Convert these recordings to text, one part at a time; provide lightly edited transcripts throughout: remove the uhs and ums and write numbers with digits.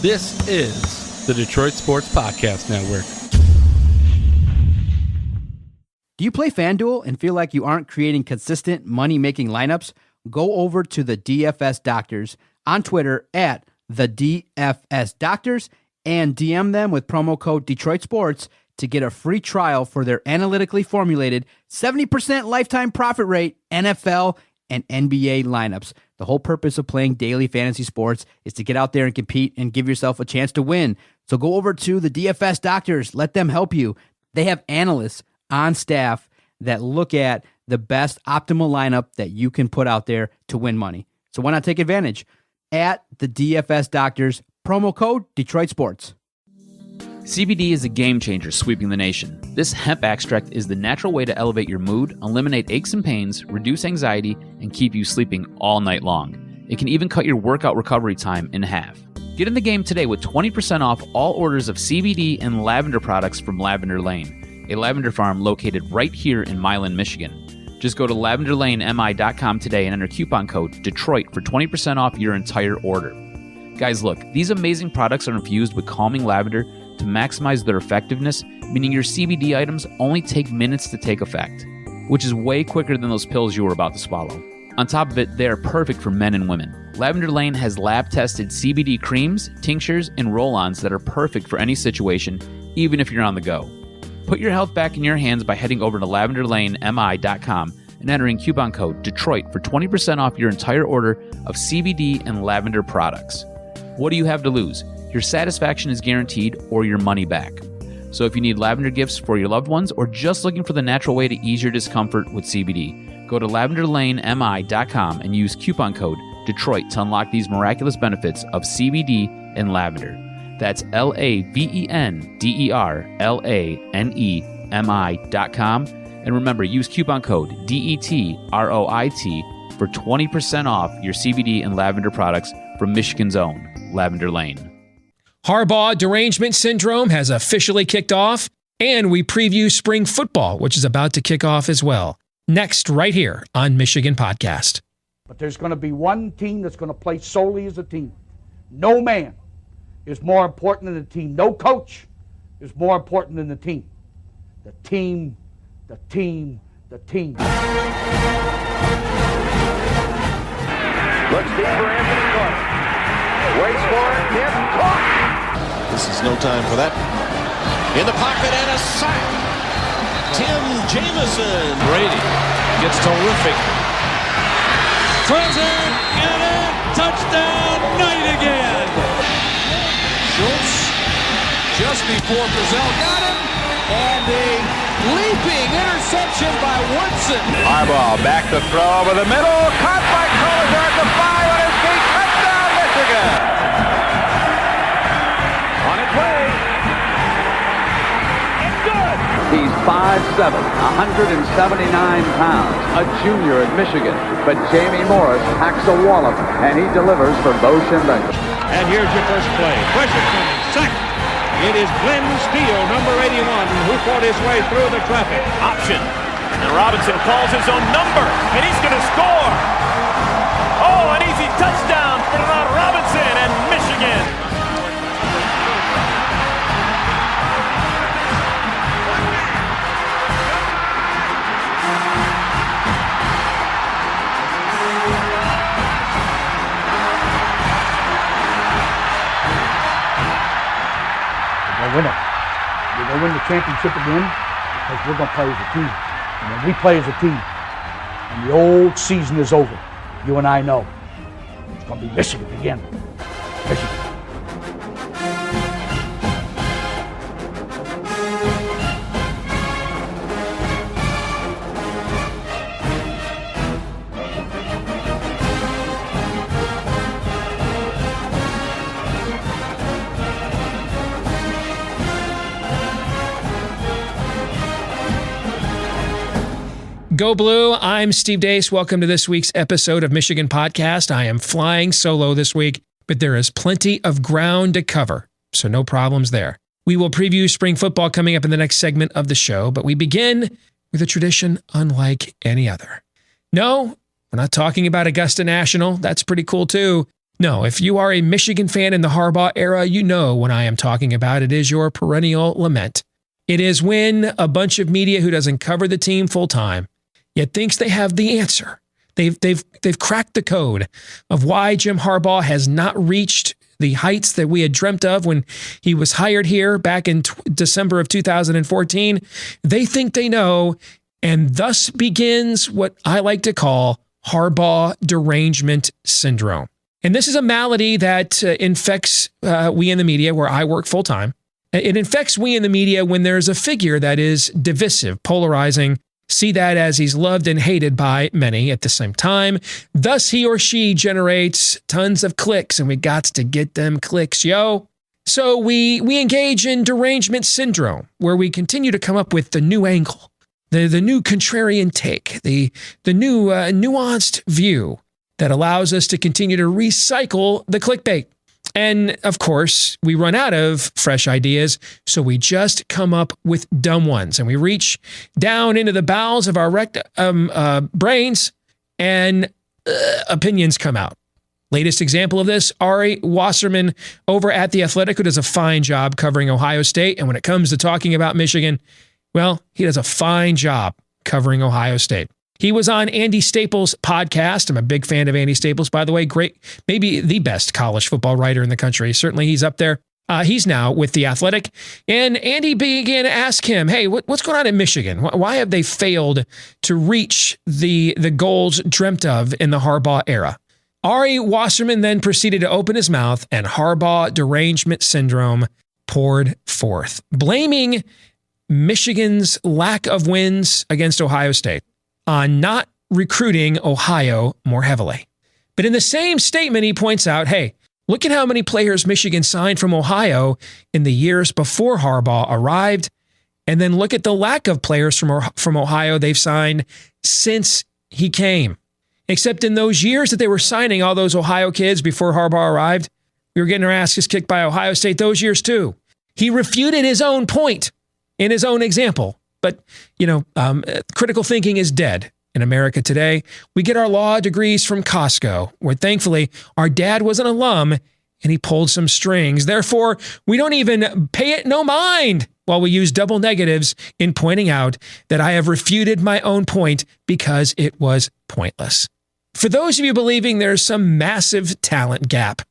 This is the Detroit Sports Podcast Network. Do you play FanDuel and feel like you aren't creating consistent money-making lineups? Go over to the DFS Doctors on Twitter at the DFS Doctors and DM them with promo code Detroit Sports to get a free trial for their analytically formulated 70% lifetime profit rate NFL and NBA lineups. The whole purpose of playing daily fantasy sports is to get out there and compete and give yourself a chance to win. So go over to the DFS Doctors. Let them help you. They have analysts on staff that look at the best optimal lineup that you can put out there to win money. So why not take advantage? At the DFS Doctors, promo code Detroit Sports. CBD is a game changer sweeping the nation. This hemp extract is the natural way to elevate your mood, eliminate aches and pains, reduce anxiety, and keep you sleeping all night long. It can even cut your workout recovery time in half. Get in the game today with 20% off all orders of CBD and lavender products from Lavender Lane, a lavender farm located right here in Milan, Michigan. Just go to lavenderlanemi.com today and enter coupon code Detroit for 20% off your entire order. Guys, look, these amazing products are infused with calming lavender to maximize their effectiveness, meaning your CBD items only take minutes to take effect, which is way quicker than those pills you were about to swallow. On top of it, they are perfect for men and women. Lavender Lane has lab-tested CBD creams, tinctures, and roll-ons that are perfect for any situation, even if you're on the go. Put your health back in your hands by heading over to lavenderlanemi.com and entering coupon code Detroit for 20% off your entire order of CBD and lavender products. What do you have to lose? Your satisfaction is guaranteed or your money back. So if you need lavender gifts for your loved ones or just looking for the natural way to ease your discomfort with CBD, go to lavenderlanemi.com and use coupon code Detroit to unlock these miraculous benefits of CBD and lavender. That's lavenderlanemi.com. And remember, use coupon code DETROIT for 20% off your CBD and lavender products from Michigan's own Lavender Lane. Harbaugh Derangement Syndrome has officially kicked off, and we preview spring football, which is about to kick off as well. Next, right here on Michigan Podcast. But there's going to be one team that's going to play solely as a team. No man is more important than the team. No coach is more important than the team. The team, the team, the team. Looks deep for Anthony Clark. Waits for it, hit, caught. This is no time for that. In the pocket and a sack. Tim Jamison. Brady gets terrific. Throws it, and a touchdown, Knight again. Schultz just before Brazil got him, and a leaping interception by Woodson. Harbaugh back to throw over the middle, caught by Collier at the 5 on his feet, touchdown Michigan. On its way. It's good. He's 5'7", 179 pounds, a junior at Michigan. But Jamie Morris packs a wallop, and he delivers for Bo Schembechler. And here's your first play. Pressure coming, sack. It is Glenn Steele, number 81, who fought his way through the traffic. Option. And Robinson calls his own number, and he's going to score. Oh, an easy touchdown for Robinson and Michigan. We're going to win it. We're going to win the championship again because we're going to play as a team. And when we play as a team and the old season is over, you and I know it's going to be Michigan again. Michigan. Go Blue, I'm Steve Deace. Welcome to this week's episode of Michigan Podcast. I am flying solo this week, but there is plenty of ground to cover, so no problems there. We will preview spring football coming up in the next segment of the show, but we begin with a tradition unlike any other. No, we're not talking about Augusta National. That's pretty cool too. No, if you are a Michigan fan in the Harbaugh era, you know what I am talking about. It is your perennial lament. It is when a bunch of media who doesn't cover the team full time, yet thinks they have the answer. They've cracked the code of why Jim Harbaugh has not reached the heights that we had dreamt of when he was hired here back in December of 2014. They think they know, and thus begins what I like to call Harbaugh Derangement Syndrome. And this is a malady that infects we in the media where I work full time. It infects we in the media when there's a figure that is divisive, polarizing. See that as he's loved and hated by many at the same time. Thus, he or she generates tons of clicks, and we got to get them clicks, yo. So we engage in derangement syndrome, where we continue to come up with the new angle, the new contrarian take, the new nuanced view that allows us to continue to recycle the clickbait. And of course, we run out of fresh ideas, so we just come up with dumb ones. And we reach down into the bowels of our brains, and opinions come out. Latest example of this, Ari Wasserman over at The Athletic, who does a fine job covering Ohio State. And when it comes to talking about Michigan, well, he does a fine job covering Ohio State. He was on Andy Staples' podcast. I'm a big fan of Andy Staples, by the way. Great, maybe the best college football writer in the country. Certainly he's up there. He's now with The Athletic. And Andy began to ask him, hey, what's going on in Michigan? Why have they failed to reach the goals dreamt of in the Harbaugh era? Ari Wasserman then proceeded to open his mouth, and Harbaugh Derangement Syndrome poured forth, blaming Michigan's lack of wins against Ohio State on not recruiting Ohio more heavily. But in the same statement, he points out, hey, look at how many players Michigan signed from Ohio in the years before Harbaugh arrived, and then look at the lack of players from Ohio they've signed since he came. Except in those years that they were signing all those Ohio kids before Harbaugh arrived, we were getting our asses kicked by Ohio State those years too. He refuted his own point in his own example. But, critical thinking is dead in America today. We get our law degrees from Costco, where thankfully our dad was an alum and he pulled some strings. Therefore, we don't even pay it no mind while we use double negatives in pointing out that I have refuted my own point because it was pointless. For those of you believing there's some massive talent gap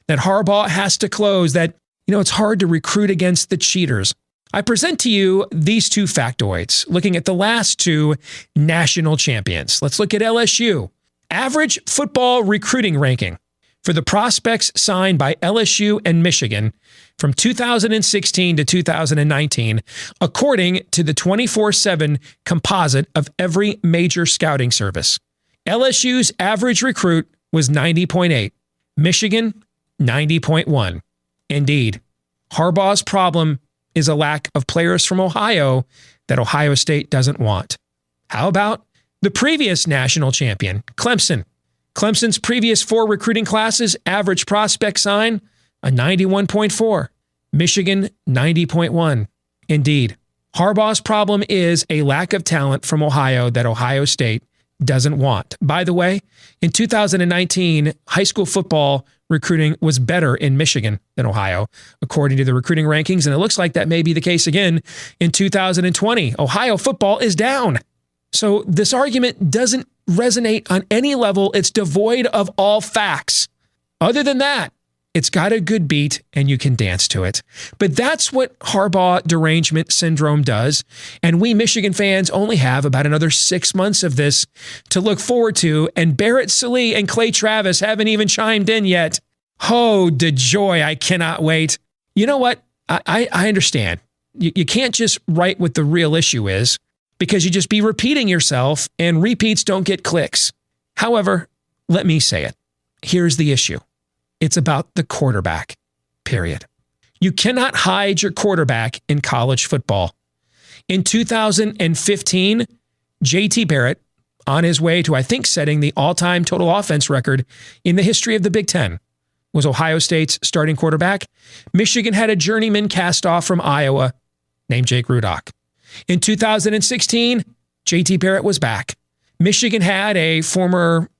that Harbaugh has to close, that, it's hard to recruit against the cheaters, I present to you these two factoids, looking at the last two national champions. Let's look at LSU. Average football recruiting ranking for the prospects signed by LSU and Michigan from 2016 to 2019, according to the 24/7 composite of every major scouting service. LSU's average recruit was 90.8, Michigan 90.1. Indeed, Harbaugh's problem is a lack of players from Ohio that Ohio State doesn't want. How about the previous national champion, Clemson? Clemson's previous 4 recruiting classes, average prospect sign, a 91.4. Michigan, 90.1. Indeed, Harbaugh's problem is a lack of talent from Ohio that Ohio State doesn't want. By the way, in 2019, high school football recruiting was better in Michigan than Ohio, according to the recruiting rankings. And it looks like that may be the case again in 2020. Ohio football is down. So this argument doesn't resonate on any level. It's devoid of all facts. Other than that, it's got a good beat and you can dance to it. But that's what Harbaugh Derangement Syndrome does. And we Michigan fans only have about another 6 months of this to look forward to. And Barrett Sallee and Clay Travis haven't even chimed in yet. Oh, the joy. I cannot wait. You know what? I understand. You can't just write what the real issue is, because you just be repeating yourself and repeats don't get clicks. However, let me say it. Here's the issue. It's about the quarterback, period. You cannot hide your quarterback in college football. In 2015, JT Barrett, on his way to, I think, setting the all-time total offense record in the history of the Big Ten, was Ohio State's starting quarterback. Michigan had a journeyman cast off from Iowa named Jake Rudock. In 2016, JT Barrett was back. Michigan had a former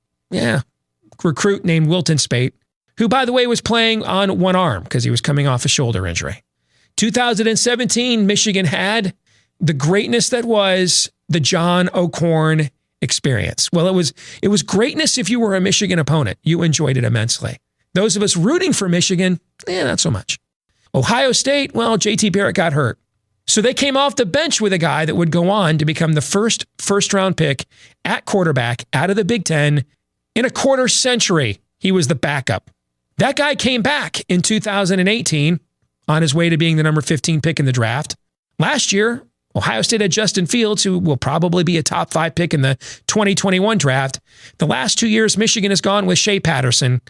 recruit named Wilton Spate, who, by the way, was playing on one arm because he was coming off a shoulder injury. 2017, Michigan had the greatness that was the John O'Korn experience. Well, it was greatness if you were a Michigan opponent. You enjoyed it immensely. Those of us rooting for Michigan, not so much. Ohio State, well, JT Barrett got hurt. So they came off the bench with a guy that would go on to become the first-round pick at quarterback out of the Big Ten in a quarter century. He was the backup. That guy came back in 2018 on his way to being the number 15 pick in the draft. Last year, Ohio State had Justin Fields, who will probably be a top 5 pick in the 2021 draft. The last 2 years, Michigan has gone with Shea Patterson,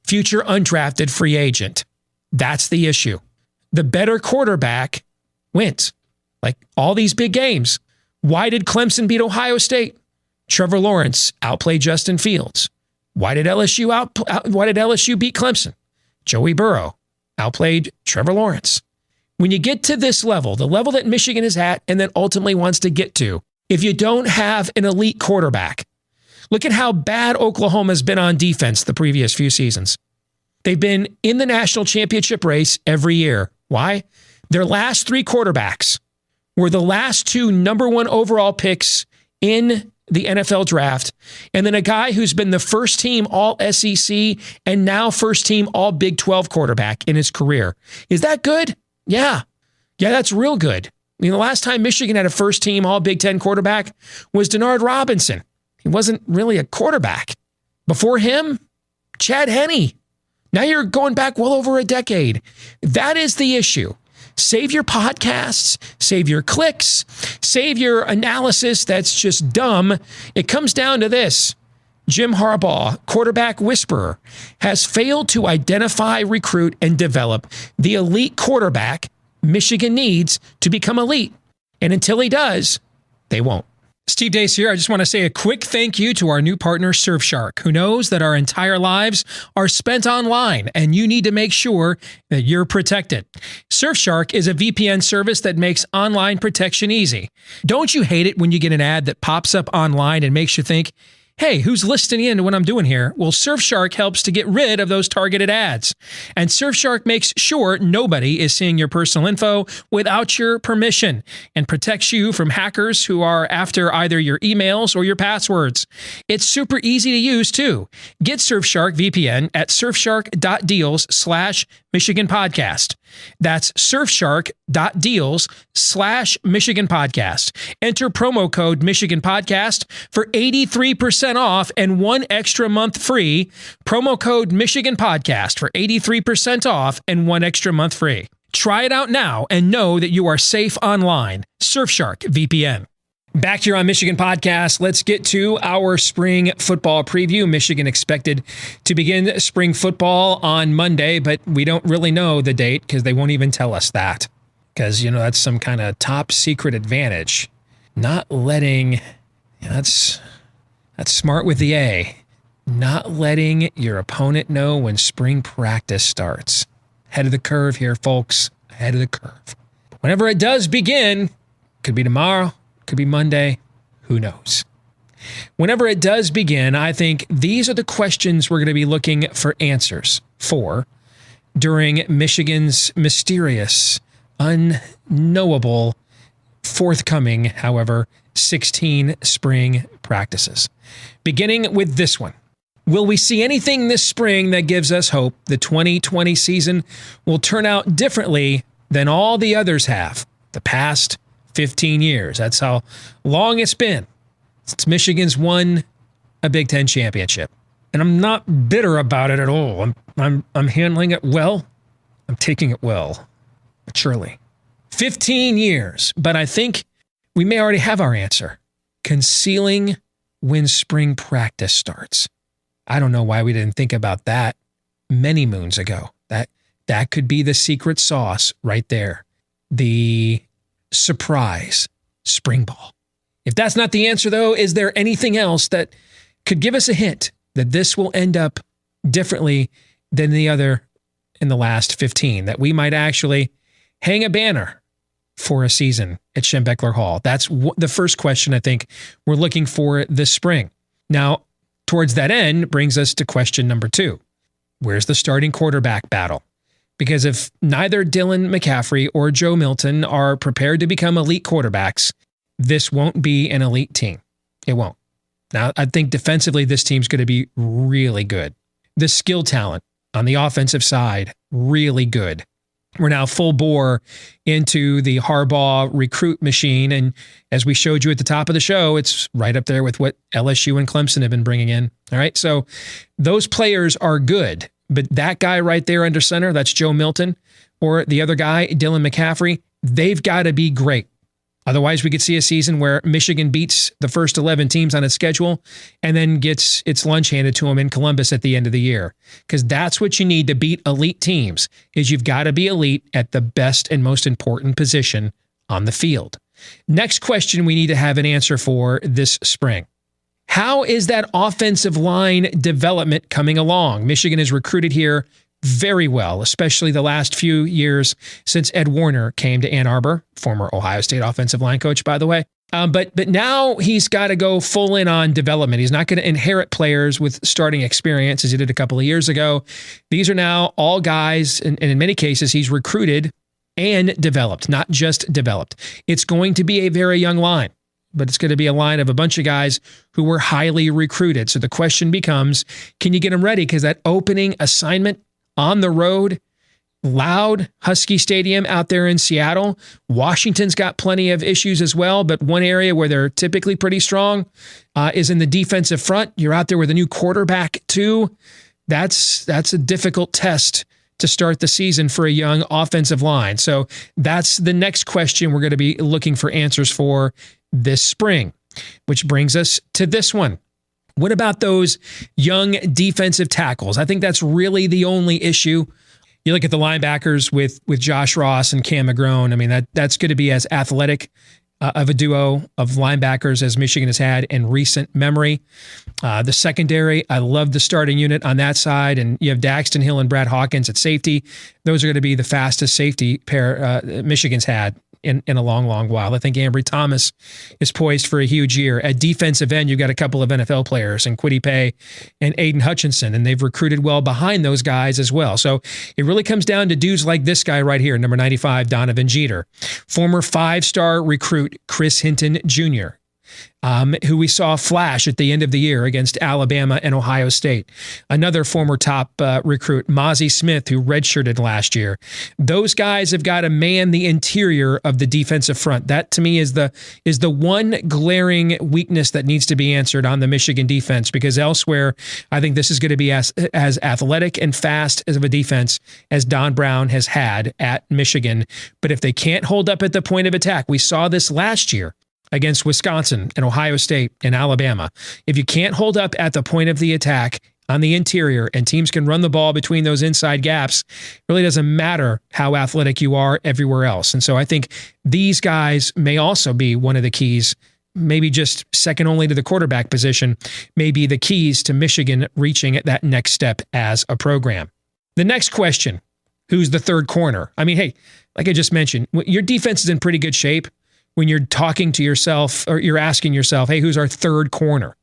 future undrafted free agent. That's the issue. The better quarterback wins. Like all these big games. Why did Clemson beat Ohio State? Trevor Lawrence outplayed Justin Fields. Why did LSU beat Clemson? Joey Burrow outplayed Trevor Lawrence. When you get to this level, the level that Michigan is at and then ultimately wants to get to, if you don't have an elite quarterback, look at how bad Oklahoma's been on defense the previous few seasons. They've been in the national championship race every year. Why? Their last 3 quarterbacks were the last 2 number 1 overall picks in the NFL draft, and then a guy who's been the first team all SEC and now first team all Big 12 quarterback in his career. Is that good? Yeah, that's real good. I mean, the last time Michigan had a first team all Big 10 quarterback was Denard Robinson. He wasn't really a quarterback. Before him, Chad Henne. Now you're going back well over a decade. That is the issue. Save your podcasts, save your clicks, save your analysis that's just dumb. It comes down to this. Jim Harbaugh, quarterback whisperer, has failed to identify, recruit, and develop the elite quarterback Michigan needs to become elite. And until he does, they won't. Steve Deace here. I just want to say a quick thank you to our new partner, Surfshark, who knows that our entire lives are spent online and you need to make sure that you're protected. Surfshark is a VPN service that makes online protection easy. Don't you hate it when you get an ad that pops up online and makes you think, hey, who's listening in to what I'm doing here? Well, Surfshark helps to get rid of those targeted ads. And Surfshark makes sure nobody is seeing your personal info without your permission and protects you from hackers who are after either your emails or your passwords. It's super easy to use, too. Get Surfshark VPN at surfshark.deals/Michigan Podcast. That's surfshark.deals/Michigan Podcast. Enter promo code Michigan Podcast for 83% off and 1 extra month free. Promo code Michigan Podcast for 83% off and 1 extra month free. Try it out now and know that you are safe online. Surfshark VPN. Back here on Michigan Podcast, let's get to our spring football preview. Michigan expected to begin spring football on Monday, but we don't really know the date because they won't even tell us that. Because, that's some kind of top secret advantage. Not letting, that's smart with the A. Not letting your opponent know when spring practice starts. Ahead of the curve here, folks. Ahead of the curve. Whenever it does begin, could be tomorrow. Could be Monday. Who knows? Whenever it does begin, I think these are the questions we're going to be looking for answers for during Michigan's mysterious, unknowable, forthcoming, however, 16 spring practices. Beginning with this one. Will we see anything this spring that gives us hope the 2020 season will turn out differently than all the others have the past 15 years. That's how long it's been since Michigan's won a Big Ten championship. And I'm not bitter about it at all. I'm handling it well. I'm taking it well, maturely. 15 years, but I think we may already have our answer. Concealing when spring practice starts. I don't know why we didn't think about that many moons ago. That could be the secret sauce right there. The surprise spring ball. If that's not the answer, though, is there anything else that could give us a hint that this will end up differently than the other in the last 15, that we might actually hang a banner for a season at Schembechler Hall? That's the first question I think we're looking for this spring. Now, towards that end brings us to question number 2. where's the starting quarterback battle? Because if neither Dylan McCaffrey or Joe Milton are prepared to become elite quarterbacks, this won't be an elite team. It won't. Now, I think defensively, this team's going to be really good. The skill talent on the offensive side, really good. We're now full bore into the Harbaugh recruit machine. And as we showed you at the top of the show, it's right up there with what LSU and Clemson have been bringing in. All right. So those players are good. But that guy right there under center, that's Joe Milton, or the other guy, Dylan McCaffrey, they've got to be great. Otherwise, we could see a season where Michigan beats the first 11 teams on its schedule and then gets its lunch handed to them in Columbus at the end of the year. Because that's what you need to beat elite teams, is you've got to be elite at the best and most important position on the field. Next question we need to have an answer for this spring. How is that offensive line development coming along? Michigan has recruited here very well, especially the last few years since Ed Warner came to Ann Arbor, former Ohio State offensive line coach, by the way. But now he's got to go full in on development. He's not going to inherit players with starting experience as he did a couple of years ago. These are now all guys, and in many cases, he's recruited and developed, not just developed. It's going to be a very young line, but it's going to be a line of a bunch of guys who were highly recruited. So the question becomes, can you get them ready? Because that opening assignment on the road, loud Husky Stadium out there in Seattle. Washington's got plenty of issues as well, but one area where they're typically pretty strong is in the defensive front. You're out there with a new quarterback too. That's a difficult test to start the season for a young offensive line. So that's the next question we're going to be looking for answers for this spring, which brings us to this one. What about those young defensive tackles? I think that's really the only issue. You look at the linebackers with Josh Ross and Cam McGrone. I mean, that's going to be as athletic of a duo of linebackers as Michigan has had in recent memory. The secondary, I love the starting unit on that side. And you have Daxton Hill and Brad Hawkins at safety. Those are going to be the fastest safety pair Michigan's had in a long, long while. I think Ambry Thomas is poised for a huge year. At defensive end, you've got a couple of NFL players, and Kwity Paye and Aiden Hutchinson, and they've recruited well behind those guys as well. So it really comes down to dudes like this guy right here, number 95, Donovan Jeter. Former 5-star recruit Chris Hinton Jr., who we saw flash at the end of the year against Alabama and Ohio State. Another former top recruit, Mozzie Smith, who redshirted last year. Those guys have got to man the interior of the defensive front. That, to me, is the one glaring weakness that needs to be answered on the Michigan defense, because elsewhere, I think this is going to be as athletic and fast as of a defense as Don Brown has had at Michigan. But if they can't hold up at the point of attack, we saw this last year against Wisconsin and Ohio State and Alabama. If you can't hold up at the point of the attack on the interior and teams can run the ball between those inside gaps, it really doesn't matter how athletic you are everywhere else. And so I think these guys may also be one of the keys, maybe just second only to the quarterback position, may be the keys to Michigan reaching that next step as a program. The next question, who's the third corner? I mean, hey, like I just mentioned, your defense is in pretty good shape when you're talking to yourself, or you're asking yourself, hey, who's our third corner?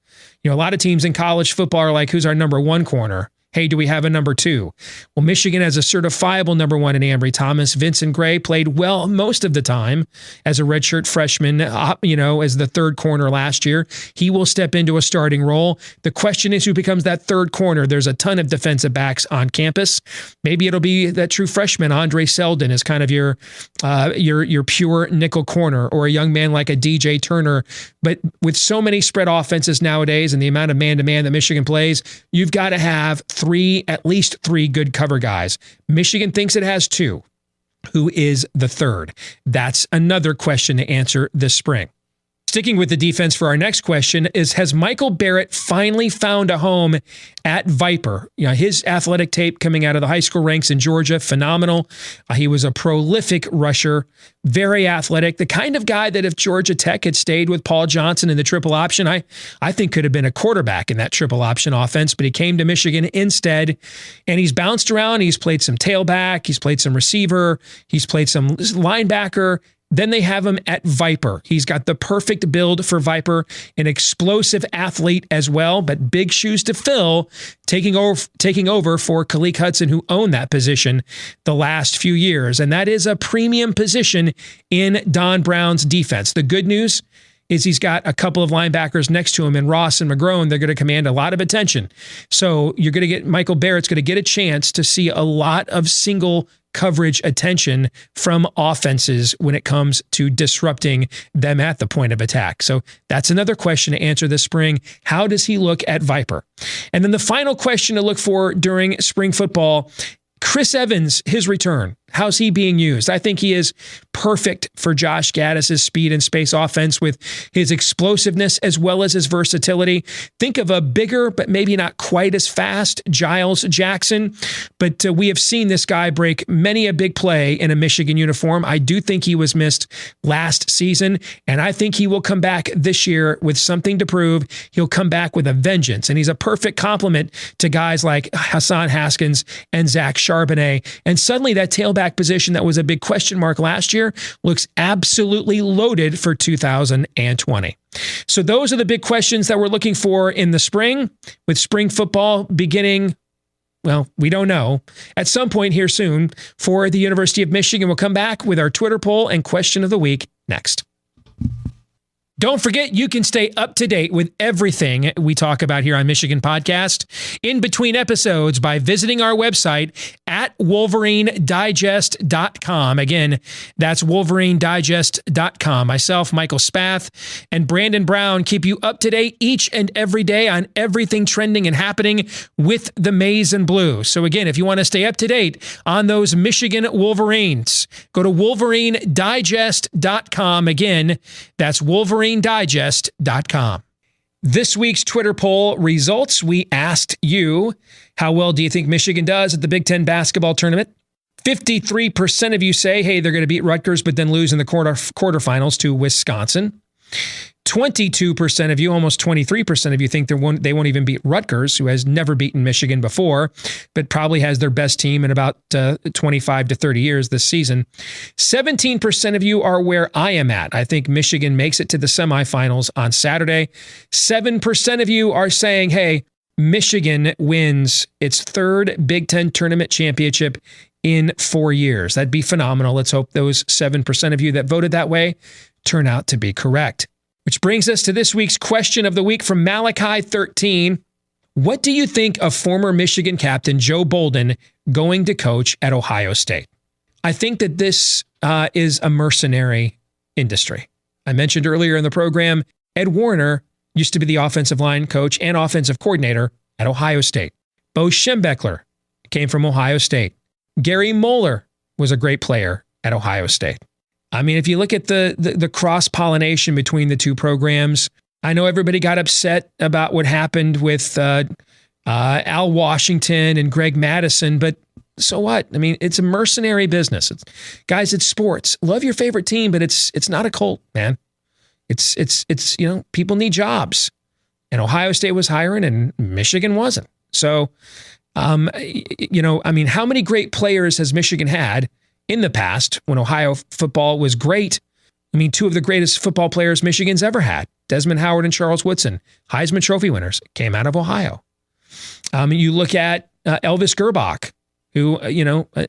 You know, a lot of teams in college football are like, who's our number one corner? Hey, do we have a number two? Well, Michigan has a certifiable number one in Ambry Thomas. Vincent Gray played well most of the time as a redshirt freshman, as the third corner last year. He will step into a starting role. The question is who becomes that third corner. There's a ton of defensive backs on campus. Maybe it'll be that true freshman, Andre Selden, is kind of your pure nickel corner, or a young man like a DJ Turner. But with so many spread offenses nowadays and the amount of man-to-man that Michigan plays, you've got to have at least three good cover guys. Michigan thinks it has two. Who is the third? That's another question to answer this spring. Sticking with the defense for our next question is, has Michael Barrett finally found a home at Viper? You know, his athletic tape coming out of the high school ranks in Georgia, phenomenal. He was a prolific rusher, very athletic, the kind of guy that if Georgia Tech had stayed with Paul Johnson in the triple option, I think could have been a quarterback in that triple option offense, but he came to Michigan instead, and he's bounced around. He's played some tailback, he's played some receiver, he's played some linebacker. Then they have him at Viper. He's got the perfect build for Viper, an explosive athlete as well, but big shoes to fill, taking over for Khaleke Hudson, who owned that position the last few years. And that is a premium position in Don Brown's defense. The good news is he's got a couple of linebackers next to him in Ross and McGrone. They're going to command a lot of attention. So you're going to get Michael Barrett's going to get a chance to see a lot of single coverage attention from offenses when it comes to disrupting them at the point of attack. So that's another question to answer this spring. How does he look at Viper? And then the final question to look for during spring football, Chris Evans, his return. How's he being used? I think he is perfect for Josh Gaddis' speed and space offense with his explosiveness as well as his versatility. Think of a bigger, but maybe not quite as fast Giles Jackson. But we have seen this guy break many a big play in a Michigan uniform. I do think he was missed last season, and I think he will come back this year with something to prove. He'll come back with a vengeance, and he's a perfect complement to guys like Hassan Haskins and Zach Charbonnet. And suddenly that tailback position that was a big question mark last year looks absolutely loaded for 2020. So those are the big questions that we're looking for in the spring, with spring football beginning, well, we don't know, at some point here soon for the University of Michigan. We'll come back with our Twitter poll and question of the week next. Don't forget, you can stay up to date with everything we talk about here on Michigan Podcast in between episodes by visiting our website at WolverineDigest.com. Again, that's WolverineDigest.com. Myself, Michael Spath, and Brandon Brown keep you up to date each and every day on everything trending and happening with the Maize and Blue. So again, if you want to stay up to date on those Michigan Wolverines, go to WolverineDigest.com. Again, that's WolverineDigest.com. This week's Twitter poll results, we asked you, how well do you think Michigan does at the Big Ten basketball tournament? 53% of you say, hey, they're going to beat Rutgers, but then lose in the quarterfinals to Wisconsin. 22% of you, almost 23% of you think they won't even beat Rutgers, who has never beaten Michigan before, but probably has their best team in about 25 to 30 years this season. 17% of you are where I am at. I think Michigan makes it to the semifinals on Saturday. 7% of you are saying, hey, Michigan wins its third Big Ten tournament championship in 4 years. That'd be phenomenal. Let's hope those 7% of you that voted that way turn out to be correct. Which brings us to this week's question of the week from Malachi 13. What do you think of former Michigan captain Joe Bolden going to coach at Ohio State? I think that this is a mercenary industry. I mentioned earlier in the program, Ed Warner used to be the offensive line coach and offensive coordinator at Ohio State. Bo Schembechler came from Ohio State. Gary Moeller was a great player at Ohio State. I mean, if you look at the cross-pollination between the two programs, I know everybody got upset about what happened with Al Washington and Greg Madison, but so what? I mean, it's a mercenary business. Guys, it's sports. Love your favorite team, but it's not a cult, man. It's people need jobs. And Ohio State was hiring and Michigan wasn't. So, how many great players has Michigan had in the past when Ohio football was great? I mean, two of the greatest football players Michigan's ever had, Desmond Howard and Charles Woodson, Heisman Trophy winners, came out of Ohio. You look at Elvis Gerbach, who,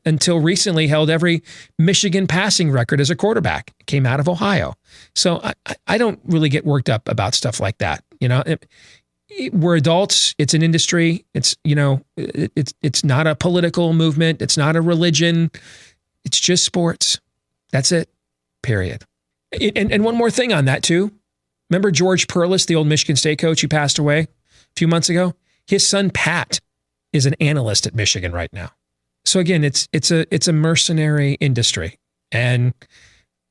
until recently held every Michigan passing record as a quarterback, came out of Ohio. So I don't really get worked up about stuff like that. We're adults. It's an industry. It's not a political movement. It's not a religion. It's just sports. That's it. Period. And one more thing on that too. Remember George Perlis, the old Michigan State coach who passed away a few months ago? His son Pat is an analyst at Michigan right now. So again, it's a mercenary industry, and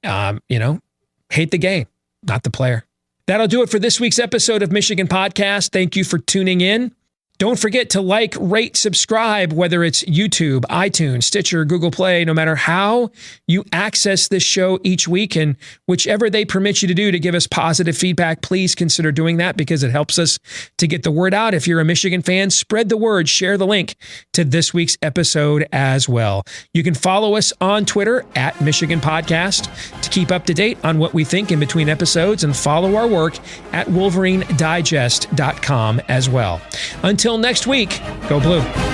hate the game, not the player. That'll do it for this week's episode of Michigan Podcast. Thank you for tuning in. Don't forget to like, rate, subscribe, whether it's YouTube, iTunes, Stitcher, Google Play, no matter how you access this show each week, and whichever they permit you to do to give us positive feedback, please consider doing that because it helps us to get the word out. If you're a Michigan fan, spread the word, share the link to this week's episode as well. You can follow us on Twitter at Michigan Podcast to keep up to date on what we think in between episodes, and follow our work at WolverineDigest.com as well. Until next week, go Blue.